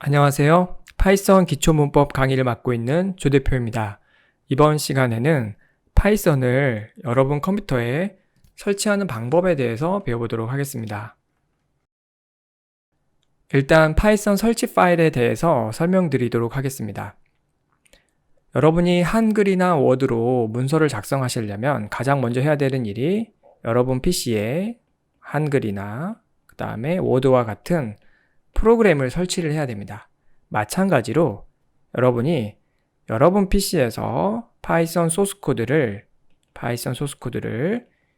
안녕하세요. 파이썬 기초문법 강의를 맡고 있는 조 대표입니다. 이번 시간에는 파이썬을 여러분 컴퓨터에 설치하는 방법에 대해서 배워보도록 하겠습니다. 일단 파이썬 설치 파일에 대해서 설명드리도록 하겠습니다. 여러분이 한글이나 워드로 문서를 작성하시려면 가장 먼저 해야 되는 일이 여러분 PC에 한글이나 그 다음에 워드와 같은 프로그램을 설치를 해야 됩니다. 마찬가지로 여러분이 여러분 PC에서 파이썬 소스 코드를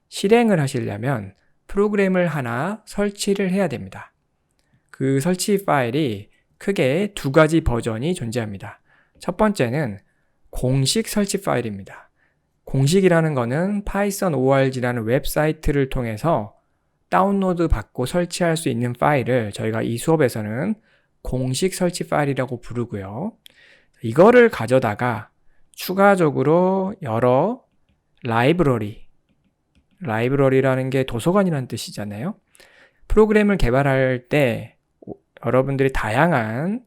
실행을 하시려면 프로그램을 하나 설치를 해야 됩니다. 그 설치 파일이 크게 두 가지 버전이 존재합니다. 첫 번째는 공식 설치 파일입니다. 공식이라는 것은 python.org라는 웹사이트를 통해서 다운로드 받고 설치할 수 있는 파일을 저희가 이 수업에서는 공식 설치 파일이라고 부르고요. 이거를 가져다가 추가적으로 여러 라이브러리라는 게 도서관이라는 뜻이잖아요. 프로그램을 개발할 때 여러분들이 다양한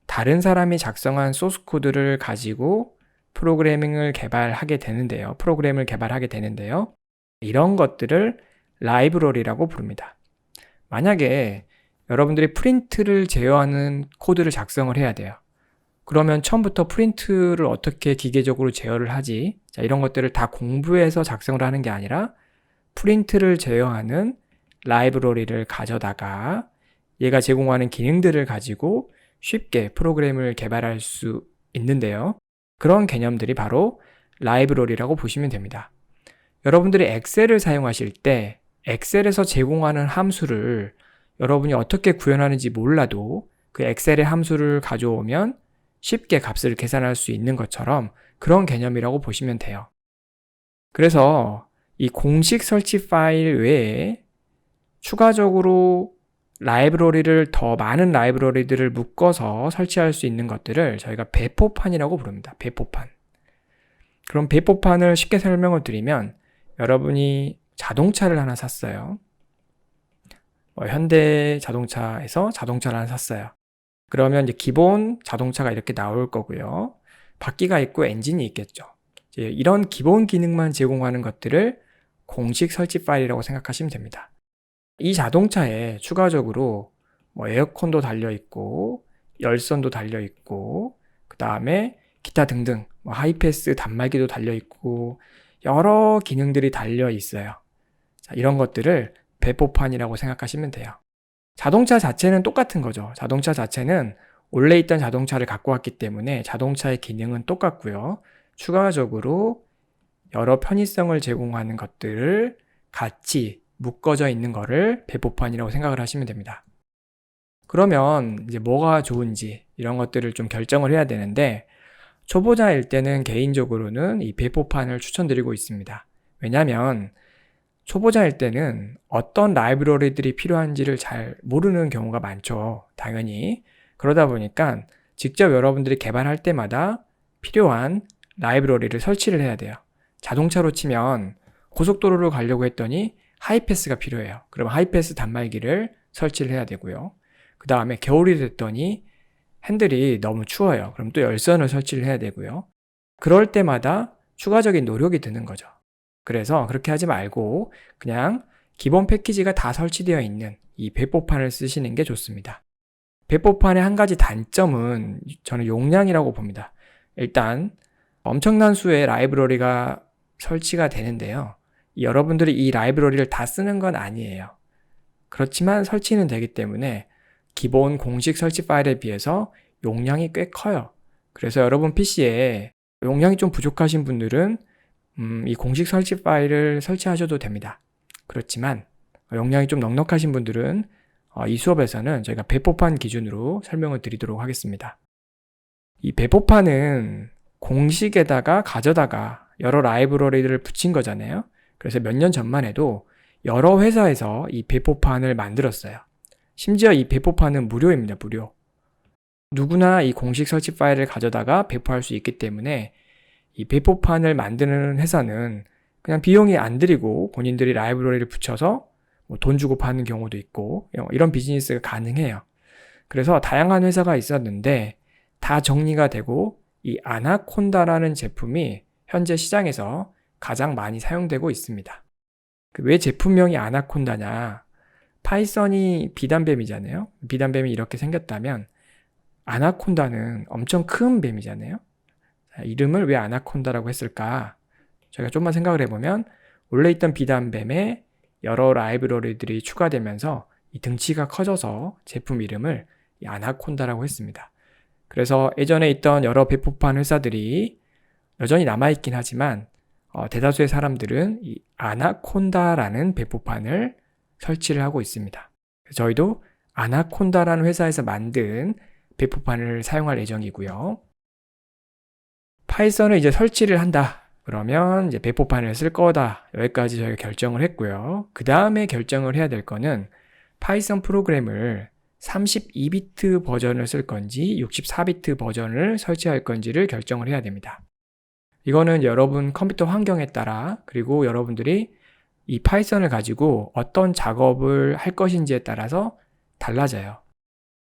다른 사람이 작성한 소스 코드를 가지고 프로그램을 개발하게 되는데요. 이런 것들을 라이브러리라고 부릅니다. 만약에 여러분들이 프린트를 제어하는 코드를 작성을 해야 돼요. 그러면 처음부터 프린트를 어떻게 기계적으로 제어를 하지? 자, 이런 것들을 다 공부해서 작성을 하는 게 아니라 프린트를 제어하는 라이브러리를 가져다가 얘가 제공하는 기능들을 가지고 쉽게 프로그램을 개발할 수 있는데요. 그런 개념들이 바로 라이브러리라고 보시면 됩니다. 여러분들이 엑셀을 사용하실 때 엑셀에서 제공하는 함수를 여러분이 어떻게 구현하는지 몰라도 그 엑셀의 함수를 가져오면 쉽게 값을 계산할 수 있는 것처럼 그런 개념이라고 보시면 돼요. 그래서 이 공식 설치 파일 외에 추가적으로 더 많은 라이브러리들을 묶어서 설치할 수 있는 것들을 저희가 배포판이라고 부릅니다. 배포판. 그럼 배포판을 쉽게 설명을 드리면 여러분이 자동차를 하나 샀어요. 현대 자동차에서 자동차를 하나 샀어요. 그러면 이제 기본 자동차가 이렇게 나올 거고요. 바퀴가 있고 엔진이 있겠죠. 이런 기본 기능만 제공하는 것들을 공식 설치 파일이라고 생각하시면 됩니다. 이 자동차에 추가적으로 에어컨도 달려있고 열선도 달려있고 그 다음에 기타 등등 하이패스 단말기도 달려있고 여러 기능들이 달려있어요. 자, 이런 것들을 배포판이라고 생각하시면 돼요. 자동차 자체는 똑같은 거죠. 자동차 자체는 원래 있던 자동차를 갖고 왔기 때문에 자동차의 기능은 똑같고요. 추가적으로 여러 편의성을 제공하는 것들을 같이 묶어져 있는 거를 배포판이라고 생각을 하시면 됩니다. 그러면 이제 뭐가 좋은지 이런 것들을 좀 결정을 해야 되는데 초보자일 때는 개인적으로는 이 배포판을 추천드리고 있습니다. 왜냐하면 초보자일 때는 어떤 라이브러리들이 필요한지를 잘 모르는 경우가 많죠. 당연히. 그러다 보니까 직접 여러분들이 개발할 때마다 필요한 라이브러리를 설치를 해야 돼요. 자동차로 치면 고속도로를 가려고 했더니 하이패스가 필요해요. 그럼 하이패스 단말기를 설치를 해야 되고요. 그 다음에 겨울이 됐더니 핸들이 너무 추워요. 그럼 또 열선을 설치를 해야 되고요. 그럴 때마다 추가적인 노력이 드는 거죠. 그래서 그렇게 하지 말고 그냥 기본 패키지가 다 설치되어 있는 이 배포판을 쓰시는 게 좋습니다. 배포판의 한 가지 단점은 저는 용량이라고 봅니다. 일단 엄청난 수의 라이브러리가 설치가 되는데요. 여러분들이 이 라이브러리를 다 쓰는 건 아니에요. 그렇지만 설치는 되기 때문에 기본 공식 설치 파일에 비해서 용량이 꽤 커요. 그래서 여러분 PC에 용량이 좀 부족하신 분들은 이 공식 설치 파일을 설치하셔도 됩니다. 그렇지만 용량이 좀 넉넉하신 분들은 이 수업에서는 저희가 배포판 기준으로 설명을 드리도록 하겠습니다. 이 배포판은 공식에다가 가져다가 여러 라이브러리들을 붙인 거잖아요. 그래서 몇 년 전만 해도 여러 회사에서 이 배포판을 만들었어요. 심지어 이 배포판은 무료입니다. 무료. 누구나 이 공식 설치 파일을 가져다가 배포할 수 있기 때문에 이 배포판을 만드는 회사는 그냥 비용이 안 들이고 본인들이 라이브러리를 붙여서 돈 주고 파는 경우도 있고 이런 비즈니스가 가능해요. 그래서 다양한 회사가 있었는데 다 정리가 되고 이 아나콘다라는 제품이 현재 시장에서 가장 많이 사용되고 있습니다. 왜 제품명이 아나콘다냐? 파이썬이 비단뱀이잖아요. 비단뱀이 이렇게 생겼다면 아나콘다는 엄청 큰 뱀이잖아요. 이름을 왜 아나콘다라고 했을까? 저희가 좀만 생각을 해보면 원래 있던 비단뱀에 여러 라이브러리들이 추가되면서 이 등치가 커져서 제품 이름을 이 아나콘다라고 했습니다. 그래서 예전에 있던 여러 배포판 회사들이 여전히 남아있긴 하지만 대다수의 사람들은 이 아나콘다라는 배포판을 설치를 하고 있습니다. 저희도 아나콘다라는 회사에서 만든 배포판을 사용할 예정이고요. 파이썬을 이제 설치를 한다. 그러면 이제 배포판을 쓸 거다. 여기까지 저희가 결정을 했고요. 그 다음에 결정을 해야 될 거는 파이썬 프로그램을 32비트 버전을 쓸 건지 64비트 버전을 설치할 건지를 결정을 해야 됩니다. 이거는 여러분 컴퓨터 환경에 따라 그리고 여러분들이 이 파이썬을 가지고 어떤 작업을 할 것인지에 따라서 달라져요.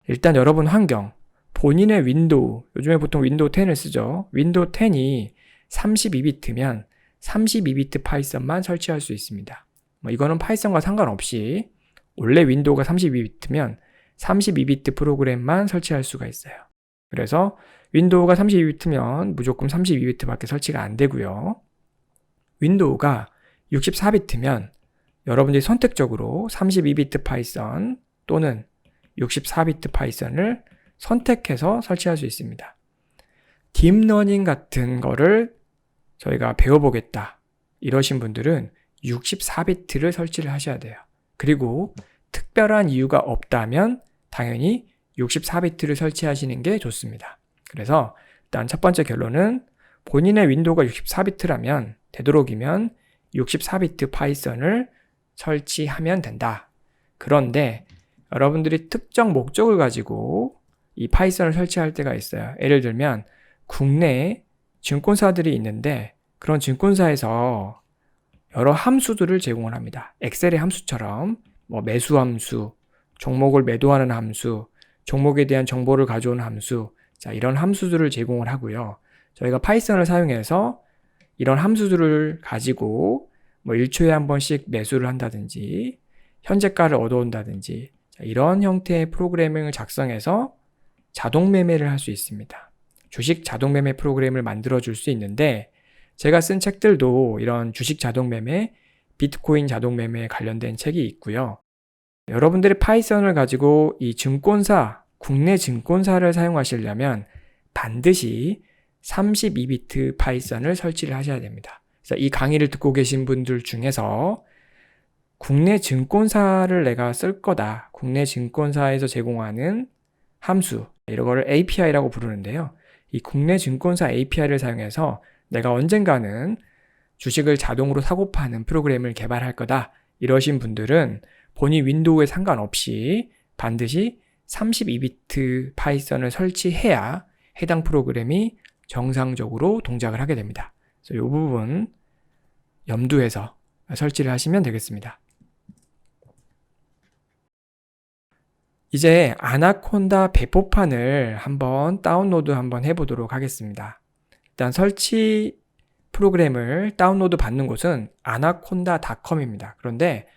일단 여러분 환경, 본인의 윈도우, 요즘에 보통 윈도우 10을 쓰죠. 윈도우 10이 32비트면 32비트 파이썬만 설치할 수 있습니다. 이거는 파이썬과 상관없이 원래 윈도우가 32비트면 32비트 프로그램만 설치할 수가 있어요. 그래서 윈도우가 32비트면 무조건 32비트밖에 설치가 안 되고요. 윈도우가 64비트면 여러분들이 선택적으로 32비트 파이썬 또는 64비트 파이썬을 선택해서 설치할 수 있습니다. 딥러닝 같은 거를 저희가 배워보겠다 이러신 분들은 64비트를 설치를 하셔야 돼요. 그리고 특별한 이유가 없다면 당연히 64비트를 설치하시는 게 좋습니다. 그래서 일단 첫 번째 결론은 본인의 윈도우가 64비트라면 되도록이면 64비트 파이썬을 설치하면 된다. 그런데 여러분들이 특정 목적을 가지고 이 파이썬을 설치할 때가 있어요. 예를 들면 국내에 증권사들이 있는데 그런 증권사에서 여러 함수들을 제공을 합니다. 엑셀의 함수처럼 매수 함수, 종목을 매도하는 함수, 종목에 대한 정보를 가져오는 함수, 자, 이런 함수들을 제공을 하고요. 저희가 파이썬을 사용해서 이런 함수들을 가지고 1초에 한 번씩 매수를 한다든지 현재가를 얻어온다든지 이런 형태의 프로그래밍을 작성해서 자동 매매를 할 수 있습니다. 주식 자동 매매 프로그램을 만들어 줄 수 있는데 제가 쓴 책들도 이런 주식 자동 매매, 비트코인 자동 매매에 관련된 책이 있고요. 여러분들이 파이썬을 가지고 이 증권사, 국내 증권사를 사용하시려면 반드시 32비트 파이썬을 설치를 하셔야 됩니다. 그래서 이 강의를 듣고 계신 분들 중에서 국내 증권사를 내가 쓸 거다. 국내 증권사에서 제공하는 함수, 이런 거를 API라고 부르는데요. 이 국내 증권사 API를 사용해서 내가 언젠가는 주식을 자동으로 사고 파는 프로그램을 개발할 거다. 이러신 분들은 본인 윈도우에 상관없이 반드시 32비트 파이썬을 설치해야 해당 프로그램이 정상적으로 동작을 하게 됩니다. 그래서 이 부분 염두해서 설치를 하시면 되겠습니다. 이제 아나콘다 배포판을 한번 다운로드 한번 해보도록 하겠습니다. 일단 설치 프로그램을 다운로드 받는 곳은 anaconda.com입니다. 그런데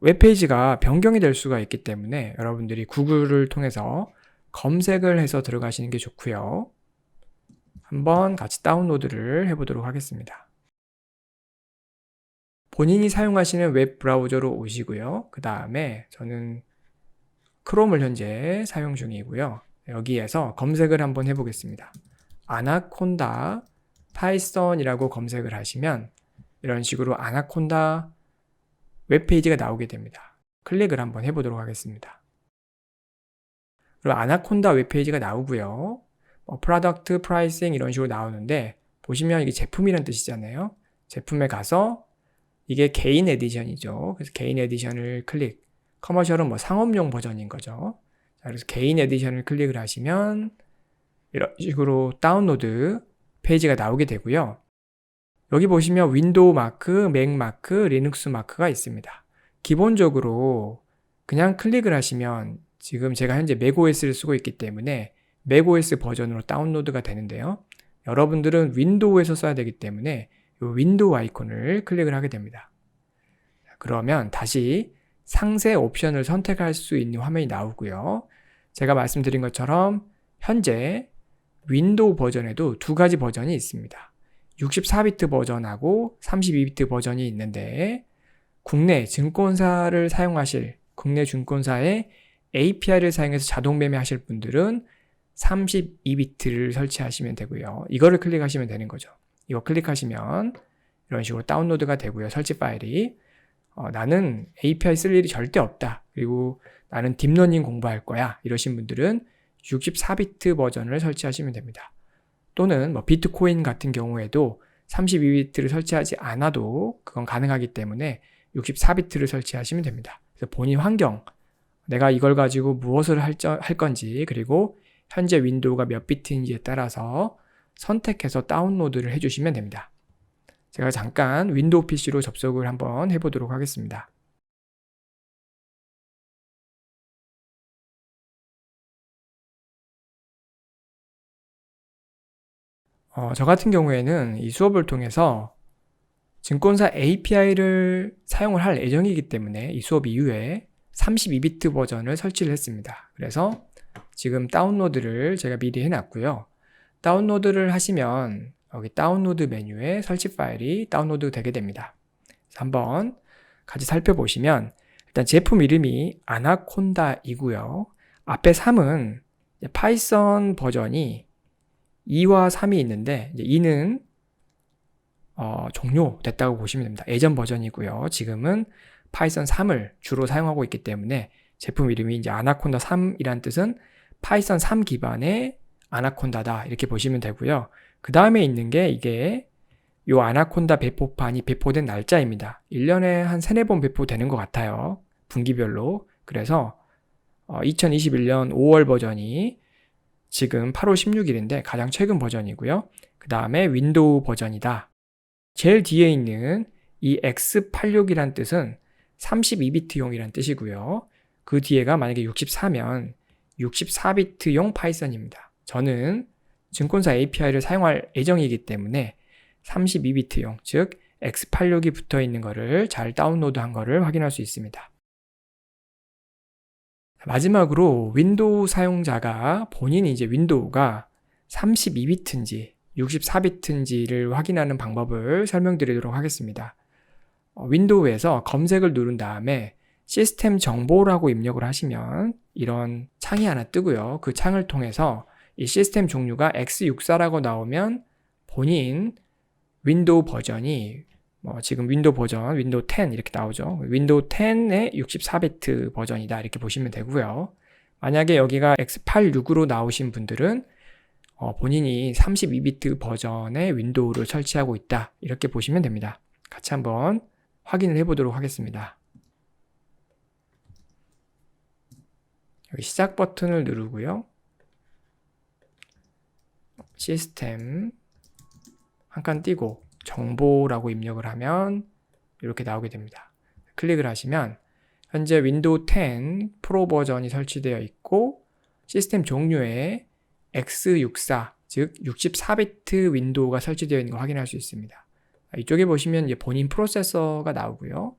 웹페이지가 변경이 될 수가 있기 때문에 여러분들이 구글을 통해서 검색을 해서 들어가시는 게 좋고요. 한번 같이 다운로드를 해보도록 하겠습니다. 본인이 사용하시는 웹 브라우저로 오시고요. 그 다음에 저는 크롬을 현재 사용 중이고요. 여기에서 검색을 한번 해보겠습니다. 아나콘다 파이썬이라고 검색을 하시면 이런 식으로 아나콘다 웹페이지가 나오게 됩니다. 클릭을 한번 해보도록 하겠습니다. 그리고 아나콘다 웹페이지가 나오고요. 프로덕트, 프라이싱 이런 식으로 나오는데 보시면 이게 제품이라는 뜻이잖아요. 제품에 가서 이게 개인 에디션이죠. 그래서 개인 에디션을 클릭. 커머셜은 상업용 버전인 거죠. 자, 그래서 개인 에디션을 클릭을 하시면 이런 식으로 다운로드 페이지가 나오게 되고요. 여기 보시면 윈도우 마크, 맥 마크, 리눅스 마크가 있습니다. 기본적으로 그냥 클릭을 하시면 지금 제가 현재 맥OS를 쓰고 있기 때문에 맥OS 버전으로 다운로드가 되는데요. 여러분들은 윈도우에서 써야 되기 때문에 이 윈도우 아이콘을 클릭을 하게 됩니다. 그러면 다시 상세 옵션을 선택할 수 있는 화면이 나오고요. 제가 말씀드린 것처럼 현재 윈도우 버전에도 두 가지 버전이 있습니다. 64비트 버전하고 32비트 버전이 있는데 국내 증권사를 사용하실 국내 증권사의 API를 사용해서 자동 매매하실 분들은 32비트를 설치하시면 되고요. 이거를 클릭하시면 되는 거죠. 이거 클릭하시면 이런 식으로 다운로드가 되고요. 설치 파일이 나는 API 쓸 일이 절대 없다. 그리고 나는 딥러닝 공부할 거야. 이러신 분들은 64비트 버전을 설치하시면 됩니다. 또는 비트코인 같은 경우에도 32비트를 설치하지 않아도 그건 가능하기 때문에 64비트를 설치하시면 됩니다. 그래서 본인 환경, 내가 이걸 가지고 무엇을 할 건지, 그리고 현재 윈도우가 몇 비트인지에 따라서 선택해서 다운로드를 해주시면 됩니다. 제가 잠깐 윈도우 PC로 접속을 한번 해보도록 하겠습니다. 저 같은 경우에는 이 수업을 통해서 증권사 API를 사용을 할 예정이기 때문에 이 수업 이후에 32비트 버전을 설치를 했습니다. 그래서 지금 다운로드를 제가 미리 해놨고요. 다운로드를 하시면 여기 다운로드 메뉴에 설치 파일이 다운로드 되게 됩니다. 한번 같이 살펴보시면 일단 제품 이름이 아나콘다이고요. 앞에 3은 파이썬 버전이 2와 3이 있는데 2는 종료됐다고 보시면 됩니다. 예전 버전이고요. 지금은 파이썬 3을 주로 사용하고 있기 때문에 제품 이름이 이제 아나콘다 3이란 뜻은 파이썬 3 기반의 아나콘다다 이렇게 보시면 되고요. 그 다음에 있는 게 이게 요 아나콘다 배포판이 배포된 날짜입니다. 1년에 한 3-4번 배포되는 것 같아요. 분기별로. 그래서 2021년 5월 버전이 지금 8월 16일인데 가장 최근 버전이고요. 그 다음에 윈도우 버전이다. 제일 뒤에 있는 이 X86이란 뜻은 32비트용이란 뜻이고요. 그 뒤에가 만약에 64면 64비트용 파이썬입니다. 저는 증권사 API를 사용할 예정이기 때문에 32비트용, 즉 X86이 붙어 있는 거를 잘 다운로드한 거를 확인할 수 있습니다. 마지막으로 윈도우 사용자가 본인이 이제 윈도우가 32비트인지 64비트인지를 확인하는 방법을 설명드리도록 하겠습니다. 윈도우에서 검색을 누른 다음에 시스템 정보라고 입력을 하시면 이런 창이 하나 뜨고요. 그 창을 통해서 이 시스템 종류가 X64라고 나오면 본인 윈도우 버전이 지금 윈도우 버전, 윈도우 10 이렇게 나오죠. 윈도우 10의 64비트 버전이다 이렇게 보시면 되고요. 만약에 여기가 X86으로 나오신 분들은 본인이 32비트 버전의 윈도우를 설치하고 있다 이렇게 보시면 됩니다. 같이 한번 확인을 해보도록 하겠습니다. 여기 시작 버튼을 누르고요. 시스템 한 칸 띄고 정보라고 입력을 하면 이렇게 나오게 됩니다. 클릭을 하시면 현재 윈도우 10 프로 버전이 설치되어 있고 시스템 종류에 X64 즉 64비트 윈도우가 설치되어 있는 걸 확인할 수 있습니다. 이쪽에 보시면 이제 본인 프로세서가 나오고요.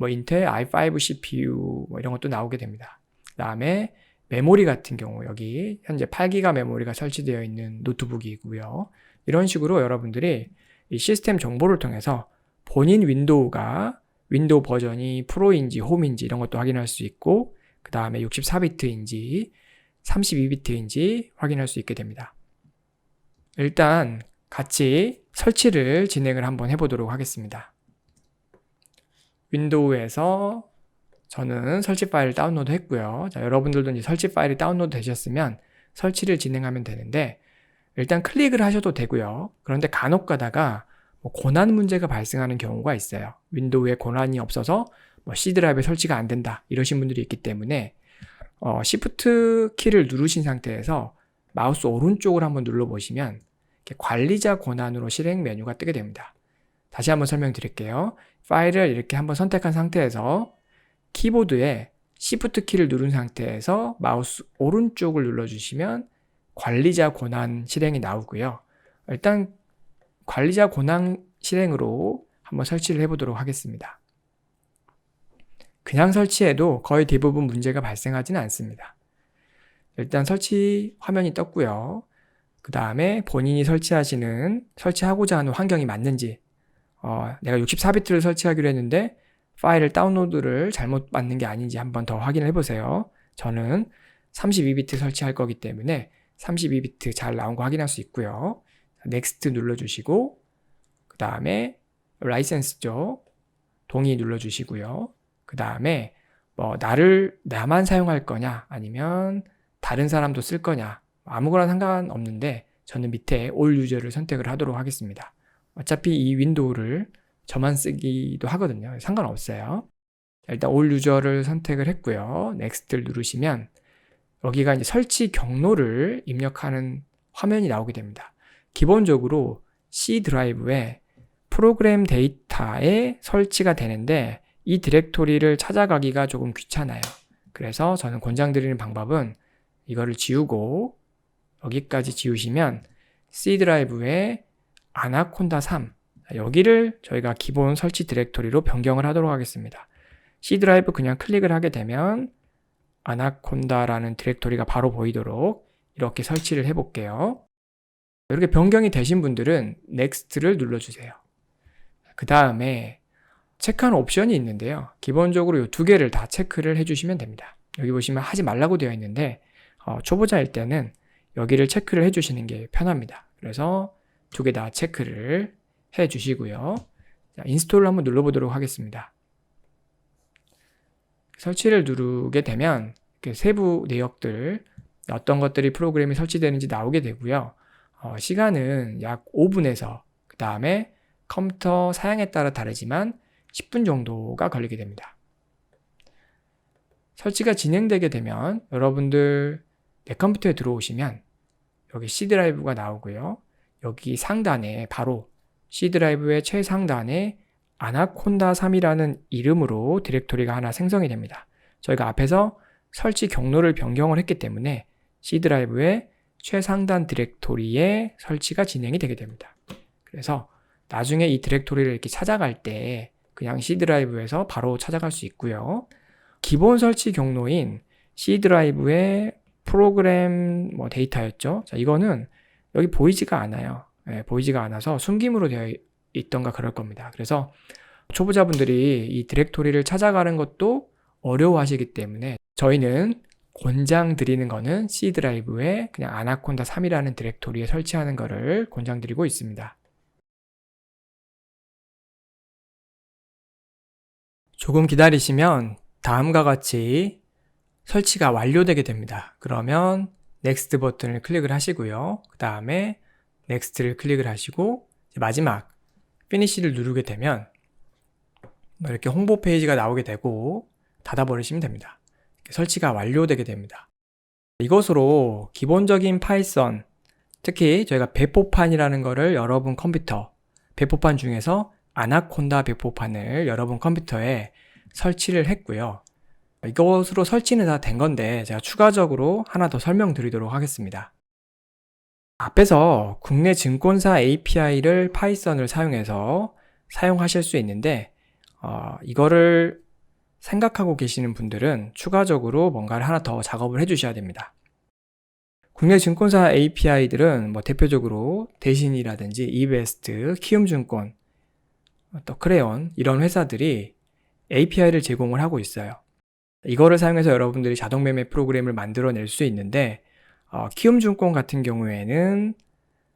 인텔 i5 CPU 이런 것도 나오게 됩니다. 그 다음에 메모리 같은 경우 여기 현재 8기가 메모리가 설치되어 있는 노트북이고요. 이런 식으로 여러분들이 이 시스템 정보를 통해서 본인 윈도우가 윈도우 버전이 프로인지 홈인지 이런 것도 확인할 수 있고 그 다음에 64비트인지 32비트인지 확인할 수 있게 됩니다. 일단 같이 설치를 진행을 한번 해보도록 하겠습니다. 윈도우에서 저는 설치 파일을 다운로드 했고요. 자, 여러분들도 이제 설치 파일이 다운로드 되셨으면 설치를 진행하면 되는데 일단 클릭을 하셔도 되고요. 그런데 간혹 가다가 고난 문제가 발생하는 경우가 있어요. 윈도우에 고난이 없어서 C 드라이브에 설치가 안 된다 이러신 분들이 있기 때문에 Shift 키를 누르신 상태에서 마우스 오른쪽을 한번 눌러보시면 관리자 권한으로 실행 메뉴가 뜨게 됩니다. 다시 한번 설명드릴게요. 파일을 이렇게 한번 선택한 상태에서 키보드에 Shift 키를 누른 상태에서 마우스 오른쪽을 눌러주시면 관리자 권한 실행이 나오고요. 일단 관리자 권한 실행으로 한번 설치를 해보도록 하겠습니다. 그냥 설치해도 거의 대부분 문제가 발생하지는 않습니다. 일단 설치 화면이 떴고요. 그 다음에 본인이 설치하고자 하는 환경이 맞는지, 내가 64비트를 설치하기로 했는데 파일을 다운로드를 잘못 받는 게 아닌지 한번 더 확인을 해보세요. 저는 32비트 설치할 거기 때문에 32비트 잘 나온 거 확인할 수 있고요. 넥스트 눌러주시고, 그 다음에 라이센스죠. 동의 눌러주시고요. 그 다음에 나만 사용할 거냐 아니면 다른 사람도 쓸 거냐, 아무거나 상관없는데 저는 밑에 All User를 선택을 하도록 하겠습니다. 어차피 이 윈도우를 저만 쓰기도 하거든요. 상관없어요. 일단 All User를 선택을 했고요. 넥스트를 누르시면 여기가 이제 설치 경로를 입력하는 화면이 나오게 됩니다. 기본적으로 C 드라이브에 프로그램 데이터에 설치가 되는데 이 디렉토리를 찾아가기가 조금 귀찮아요. 그래서 저는 권장드리는 방법은 이거를 지우고 여기까지 지우시면 C 드라이브에 아나콘다 3, 여기를 저희가 기본 설치 디렉토리로 변경을 하도록 하겠습니다. C 드라이브 그냥 클릭을 하게 되면 아나콘다라는 디렉토리가 바로 보이도록 이렇게 설치를 해볼게요. 이렇게 변경이 되신 분들은 넥스트를 눌러주세요. 그 다음에 체크하는 옵션이 있는데요. 기본적으로 이 두 개를 다 체크를 해주시면 됩니다. 여기 보시면 하지 말라고 되어 있는데 초보자일 때는 여기를 체크를 해주시는 게 편합니다. 그래서 두 개 다 체크를 해주시고요. 자, 인스톨을 한번 눌러보도록 하겠습니다. 설치를 누르게 되면 세부 내역들, 어떤 것들이 프로그램이 설치되는지 나오게 되고요. 시간은 약 5분에서 그 다음에 컴퓨터 사양에 따라 다르지만 10분 정도가 걸리게 됩니다. 설치가 진행되게 되면 여러분들 내 컴퓨터에 들어오시면 여기 C 드라이브가 나오고요. 여기 상단에 바로 C 드라이브의 최상단에 아나콘다 3이라는 이름으로 디렉토리가 하나 생성이 됩니다. 저희가 앞에서 설치 경로를 변경을 했기 때문에 C 드라이브의 최상단 디렉토리에 설치가 진행이 되게 됩니다. 그래서 나중에 이 디렉토리를 이렇게 찾아갈 때 그냥 C 드라이브에서 바로 찾아갈 수 있고요. 기본 설치 경로인 C 드라이브의 프로그램 데이터였죠. 자, 이거는 여기 보이지가 않아요. 보이지가 않아서 숨김으로 되어 있던가 그럴 겁니다. 그래서 초보자분들이 이 디렉토리를 찾아가는 것도 어려워하시기 때문에 저희는 권장드리는 거는 C 드라이브에 그냥 아나콘다 3이라는 디렉토리에 설치하는 거를 권장드리고 있습니다. 조금 기다리시면 다음과 같이 설치가 완료되게 됩니다. 그러면 넥스트 버튼을 클릭을 하시고요. 그 다음에 넥스트를 클릭을 하시고 마지막 피니시를 누르게 되면 이렇게 홍보 페이지가 나오게 되고 닫아버리시면 됩니다. 설치가 완료되게 됩니다. 이것으로 기본적인 파이썬, 특히 저희가 배포판이라는 거를 여러분 컴퓨터, 배포판 중에서 아나콘다 배포판을 여러분 컴퓨터에 설치를 했고요. 이것으로 설치는 다 된 건데 제가 추가적으로 하나 더 설명드리도록 하겠습니다. 앞에서 국내 증권사 API를 파이썬을 사용해서 사용하실 수 있는데 이거를 생각하고 계시는 분들은 추가적으로 뭔가를 하나 더 작업을 해주셔야 됩니다. 국내 증권사 API들은 대표적으로 대신이라든지 이베스트, 키움증권, 또 크레온 이런 회사들이 API를 제공을 하고 있어요. 이거를 사용해서 여러분들이 자동 매매 프로그램을 만들어낼 수 있는데 키움증권 같은 경우에는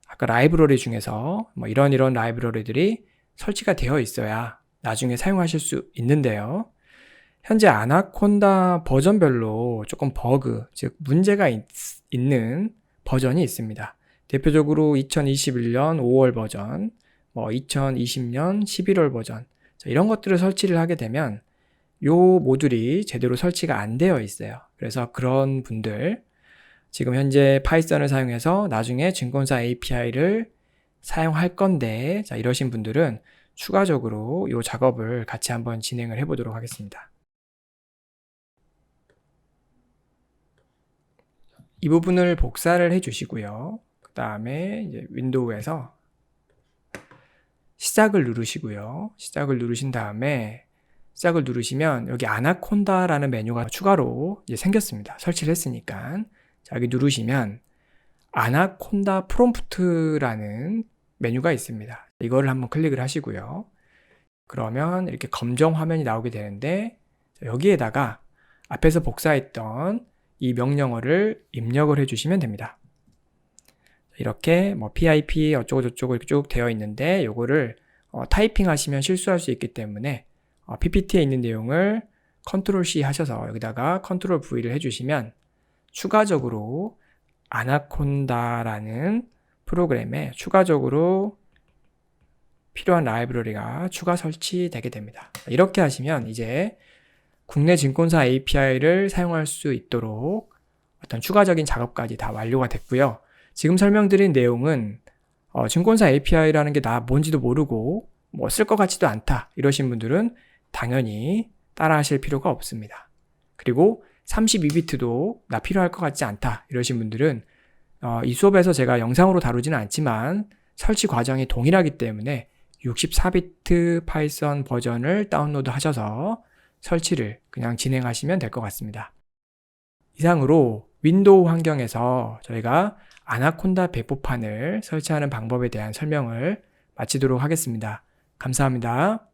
아까 라이브러리 중에서 이런 라이브러리들이 설치가 되어 있어야 나중에 사용하실 수 있는데요. 현재 아나콘다 버전별로 조금 버그, 즉 문제가 있는 버전이 있습니다. 대표적으로 2021년 5월 버전, 2020년 11월 버전, 이런 것들을 설치를 하게 되면 이 모듈이 제대로 설치가 안 되어 있어요. 그래서 그런 분들, 지금 현재 파이썬을 사용해서 나중에 증권사 API를 사용할 건데, 이러신 분들은 추가적으로 이 작업을 같이 한번 진행을 해보도록 하겠습니다. 이 부분을 복사를 해 주시고요. 그 다음에 이제 윈도우에서 시작을 누르시고요. 시작을 누르신 다음에 시작을 누르시면 여기 아나콘다라는 메뉴가 추가로 이제 생겼습니다. 설치를 했으니까. 자, 여기 누르시면 아나콘다 프롬프트라는 메뉴가 있습니다. 이거를 한번 클릭을 하시고요. 그러면 이렇게 검정 화면이 나오게 되는데 여기에다가 앞에서 복사했던 이 명령어를 입력을 해주시면 됩니다. 이렇게 뭐 PIP 어쩌고저쩌고 이렇게 쭉 되어 있는데 요거를 타이핑 하시면 실수할 수 있기 때문에 PPT에 있는 내용을 컨트롤 C 하셔서 여기다가 컨트롤 V를 해주시면 추가적으로 아나콘다라는 프로그램에 추가적으로 필요한 라이브러리가 추가 설치되게 됩니다. 이렇게 하시면 이제 국내 증권사 API를 사용할 수 있도록 어떤 추가적인 작업까지 다 완료가 됐고요. 지금 설명드린 내용은 증권사 API라는 게 나 뭔지도 모르고 뭐 쓸 것 같지도 않다 이러신 분들은 당연히 따라 하실 필요가 없습니다. 그리고 32비트도 나 필요할 것 같지 않다 이러신 분들은 이 수업에서 제가 영상으로 다루지는 않지만 설치 과정이 동일하기 때문에 64비트 파이썬 버전을 다운로드 하셔서 설치를 그냥 진행하시면 될 것 같습니다. 이상으로 윈도우 환경에서 저희가 아나콘다 배포판을 설치하는 방법에 대한 설명을 마치도록 하겠습니다. 감사합니다.